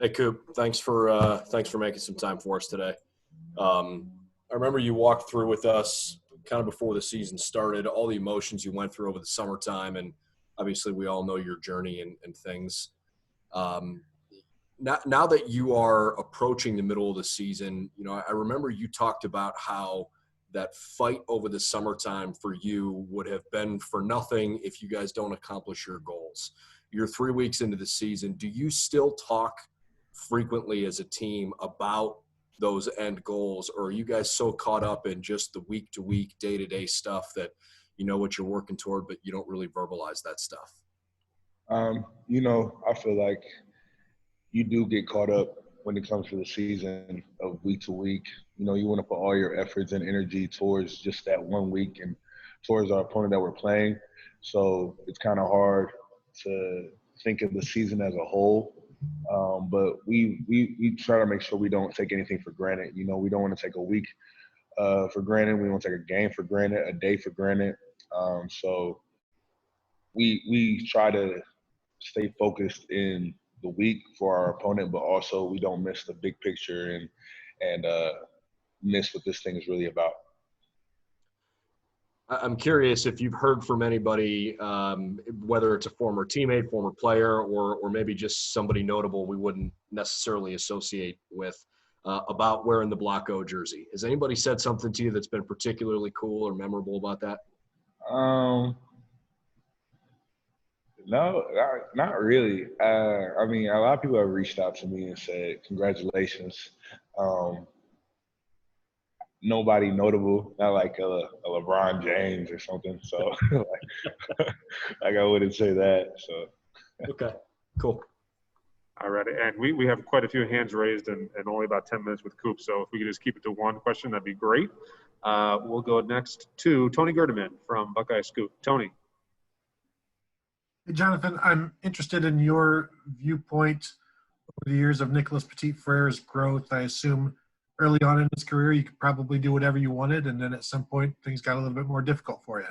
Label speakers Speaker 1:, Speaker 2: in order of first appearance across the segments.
Speaker 1: Hey, Coop. Thanks for making some time for us today. I remember you walked through with us kind of before the season started, all the emotions you went through over the summertime, and obviously we all know your journey and things. Um, now that you are approaching the middle of the season, I remember you talked about how that fight over the summertime for you would have been for nothing if you guys don't accomplish your goals. You're 3 weeks into the season. Do you still talk frequently as a team about those end goals, or are you guys so caught up in just the week to week, day to day stuff that you know what you're working toward, but you don't really verbalize that stuff?
Speaker 2: I feel like you do get caught up when it comes to the season of week to week. You want to put all your efforts and energy towards just that 1 week and towards our opponent that we're playing. So it's kind of hard to think of the season as a whole. But we try to make sure we don't take anything for granted. We don't want to take a week for granted. We don't take a game for granted, a day for granted. So we try to stay focused in the week for our opponent, but also we don't miss the big picture and miss what this thing is really about.
Speaker 1: I'm curious if you've heard from anybody, whether it's a former teammate, former player, or maybe just somebody notable we wouldn't necessarily associate with, about wearing the blocko jersey. Has anybody said something to you that's been particularly cool or memorable about that?
Speaker 2: No, not really. I mean, a lot of people have reached out to me and said, congratulations. Nobody notable, not like a LeBron James or something. So, like I wouldn't say that. So,
Speaker 1: okay, cool.
Speaker 3: All right, and we have quite a few hands raised and only about 10 minutes with Coop. So if we could just keep it to one question, that'd be great. We'll go next to Tony Gerdeman from Buckeye Scoop. Tony.
Speaker 4: Hey, Jonathon, I'm interested in your viewpoint over the years of Nicolas PetitFrere's growth. I assume early on in his career, you could probably do whatever you wanted, and then at some point, things got a little bit more difficult for you.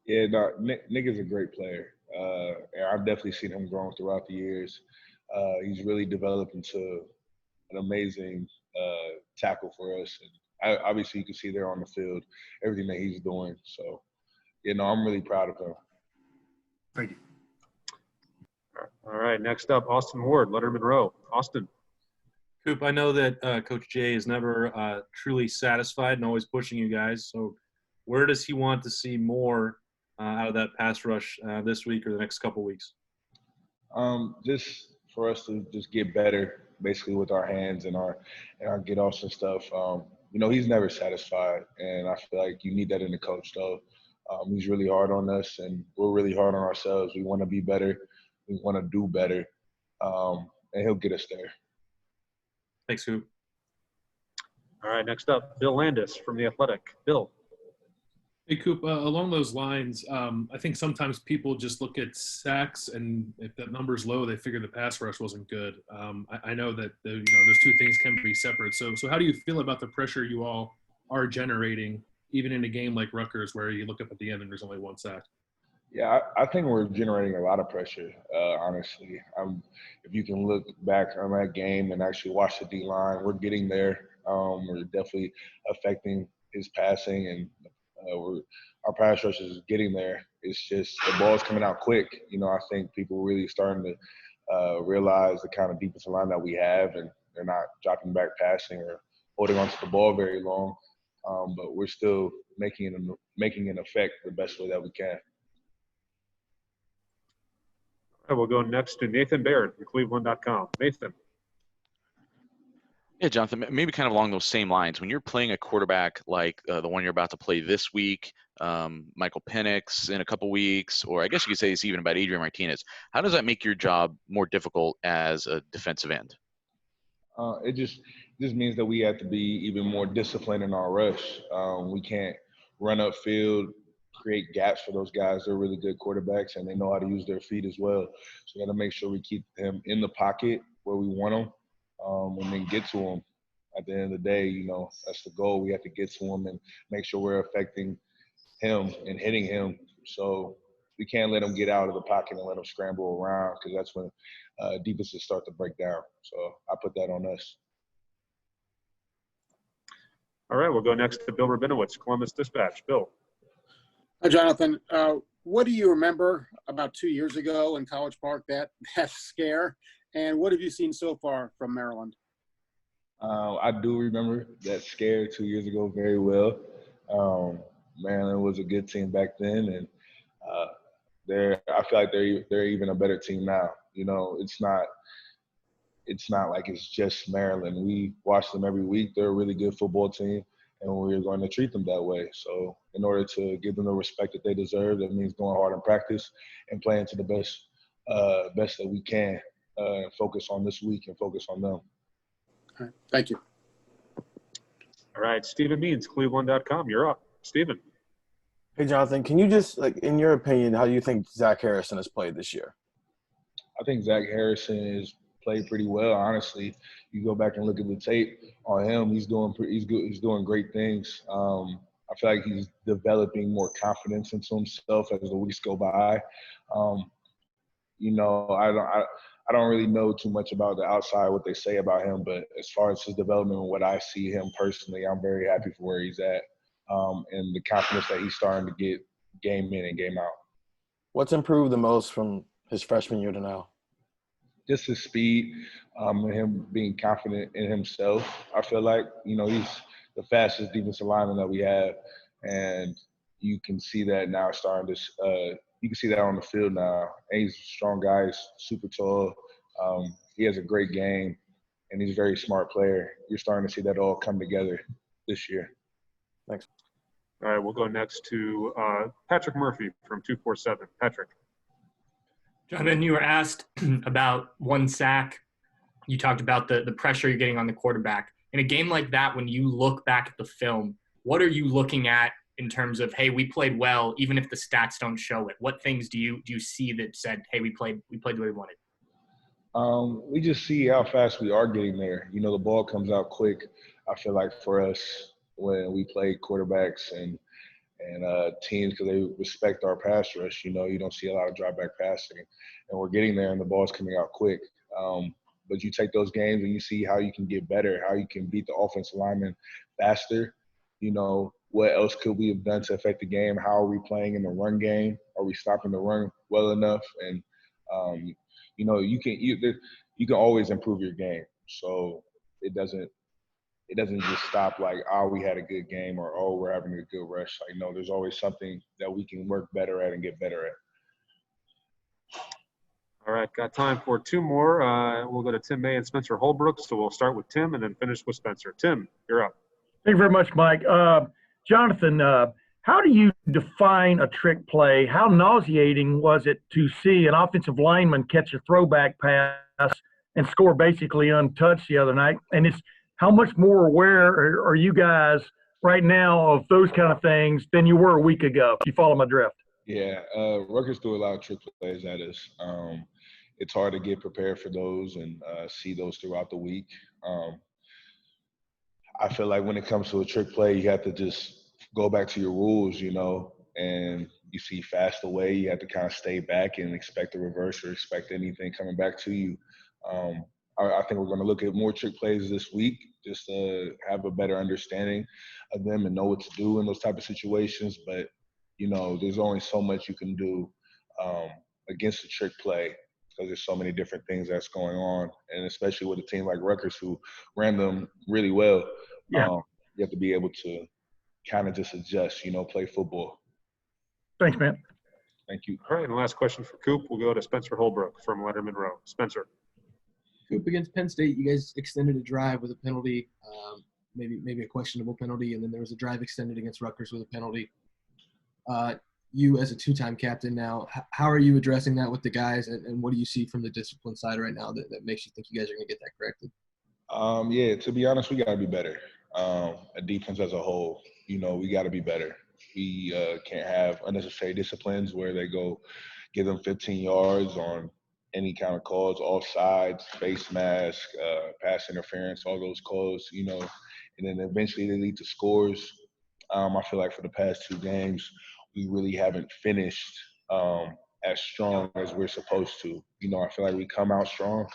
Speaker 2: Yeah, no, Nick is a great player. And I've definitely seen him growing throughout the years. He's really developed into an amazing tackle for us. And obviously, you can see there on the field everything that he's doing. So, I'm really proud of him.
Speaker 4: Thank you.
Speaker 3: All right, next up, Austin Ward, Letterman Row. Austin.
Speaker 5: Coop, I know that Coach Jay is never truly satisfied and always pushing you guys. So where does he want to see more out of that pass rush this week or the next couple weeks?
Speaker 2: Just for us to just get better, basically with our hands and our get-offs and stuff. He's never satisfied, and I feel like you need that in the coach, though. He's really hard on us, and we're really hard on ourselves. We want to be better. We want to do better, and he'll get us there.
Speaker 5: Thanks, Coop.
Speaker 3: All right, next up, Bill Landis from The Athletic. Bill.
Speaker 6: Hey, Coop, along those lines, I think sometimes people just look at sacks, and if that number's low, they figure the pass rush wasn't good. I know that those two things can be separate. So how do you feel about the pressure you all are generating, even in a game like Rutgers where you look up at the end and there's only one sack?
Speaker 2: Yeah, I think we're generating a lot of pressure, honestly. If you can look back on that game and actually watch the D-line, we're getting there. We're definitely affecting his passing, and our pass rush is getting there. It's just the ball's coming out quick. I think people really starting to realize the kind of defensive line that we have, and they're not dropping back passing or holding onto the ball very long. But we're still making it affect the best way that we can.
Speaker 3: All right, we'll go next to Nathan Baird from Cleveland.com. Nathan.
Speaker 7: Yeah, Jonathan, maybe kind of along those same lines. When you're playing a quarterback like the one you're about to play this week, Michael Penix in a couple weeks, or I guess you could say it's even about Adrian Martinez, how does that make your job more difficult as a defensive end?
Speaker 2: It just means that we have to be even more disciplined in our rush. We can't run upfield, create gaps for those guys. They're really good quarterbacks, and they know how to use their feet as well. So we got to make sure we keep them in the pocket where we want them, and then get to them. At the end of the day, that's the goal. We have to get to him and make sure we're affecting him and hitting him. So we can't let him get out of the pocket and let him scramble around, because that's when defenses start to break down. So I put that on us.
Speaker 3: All right, we'll go next to Bill Rabinowitz, Columbus Dispatch. Bill.
Speaker 8: Hi, Jonathan. What do you remember about 2 years ago in College Park, that scare? And what have you seen so far from Maryland?
Speaker 2: I do remember that scare 2 years ago very well. Maryland was a good team back then, and I feel like they're even a better team now. You know, it's not like it's just Maryland. We watch them every week. They're a really good football team, and we're going to treat them that way. So in order to give them the respect that they deserve, that means going hard in practice and playing to the best that we can. Focus on this week and focus on them.
Speaker 8: All right. Thank you.
Speaker 3: All right, Stephen Means, Cleveland.com. You're up. Stephen.
Speaker 9: Hey, Jonathan, can you just, in your opinion, how do you think Zach Harrison has played this year?
Speaker 2: I think Zach Harrison has played pretty well, honestly. You go back and look at the tape on him, he's doing great things. I feel like he's developing more confidence into himself as the weeks go by. I don't really know too much about the outside, what they say about him, but as far as his development and what I see him personally, I'm very happy for where he's at and the confidence that he's starting to get game in and game out.
Speaker 9: What's improved the most from his freshman year to now?
Speaker 2: Just his speed and him being confident in himself. I feel like, he's the fastest defensive lineman that we have, and you can see that now you can see that on the field now. And he's a strong guy. He's super tall. He has a great game, and he's a very smart player. You're starting to see that all come together this year.
Speaker 9: Thanks.
Speaker 3: All right, we'll go next to Patrick Murphy from 247. Patrick.
Speaker 10: Jonathan, you were asked about one sack. You talked about the pressure you're getting on the quarterback. In a game like that, when you look back at the film, what are you looking at in terms of, hey, we played well, even if the stats don't show it? What things do you see that said, hey, we played the way we wanted?
Speaker 2: We just see how fast we are getting there. The ball comes out quick. I feel like for us, when we play quarterbacks and teams, because they respect our pass rush, you don't see a lot of drop back passing, and we're getting there and the ball's coming out quick. But you take those games and you see how you can get better, how you can beat the offensive lineman faster. What else could we have done to affect the game? How are we playing in the run game? Are we stopping the run well enough? And you can always improve your game. So it doesn't just stop like, oh, we had a good game, or, oh, we're having a good rush. Like, no, there's always something that we can work better at and get better at.
Speaker 3: All right, got time for two more. We'll go to Tim May and Spencer Holbrook. So we'll start with Tim and then finish with Spencer. Tim, you're up.
Speaker 11: Thank you very much, Mike. Jonathan, how do you define a trick play? How nauseating was it to see an offensive lineman catch a throwback pass and score basically untouched the other night? And how much more aware are you guys right now of those kind of things than you were a week ago? If you follow my drift.
Speaker 2: Yeah, Rutgers threw a lot of trick plays at us. It's hard to get prepared for those and see those throughout the week. I feel like when it comes to a trick play, you have to just go back to your rules, and you see fast away, you have to kind of stay back and expect a reverse or expect anything coming back to you. I think we're going to look at more trick plays this week, just to have a better understanding of them and know what to do in those type of situations. But, there's only so much you can do against a trick play, because there's so many different things that's going on, and especially with a team like Rutgers who ran them really well.
Speaker 11: Yeah.
Speaker 2: You have to be able to kind of just adjust, play football.
Speaker 11: Thanks, man.
Speaker 2: Thank you.
Speaker 3: All right, and the last question for Coop. We'll go to Spencer Holbrook from Letterman Row. Spencer.
Speaker 12: Coop, against Penn State, you guys extended a drive with a penalty, maybe a questionable penalty, and then there was a drive extended against Rutgers with a penalty. You as a two-time captain now, how are you addressing that with the guys, and what do you see from the discipline side right now that makes you think you guys are going to get that corrected?
Speaker 2: Yeah, to be honest, we got to be better. A defense as a whole, we got to be better. We can't have unnecessary disciplines where they go give them 15 yards on any kind of calls, offsides, face mask, pass interference, all those calls, and then eventually they lead to scores. I feel like for the past two games, we really haven't finished as strong as we're supposed to. You know, I feel like we come out strong,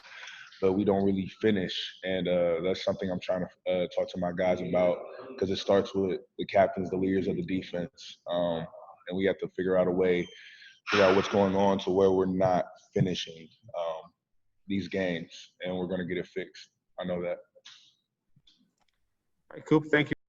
Speaker 2: but we don't really finish. And that's something I'm trying to talk to my guys about, because it starts with the captains, the leaders of the defense. And we have to figure out what's going on to where we're not finishing these games, and we're going to get it fixed. I know that.
Speaker 3: All right, Coop, thank you.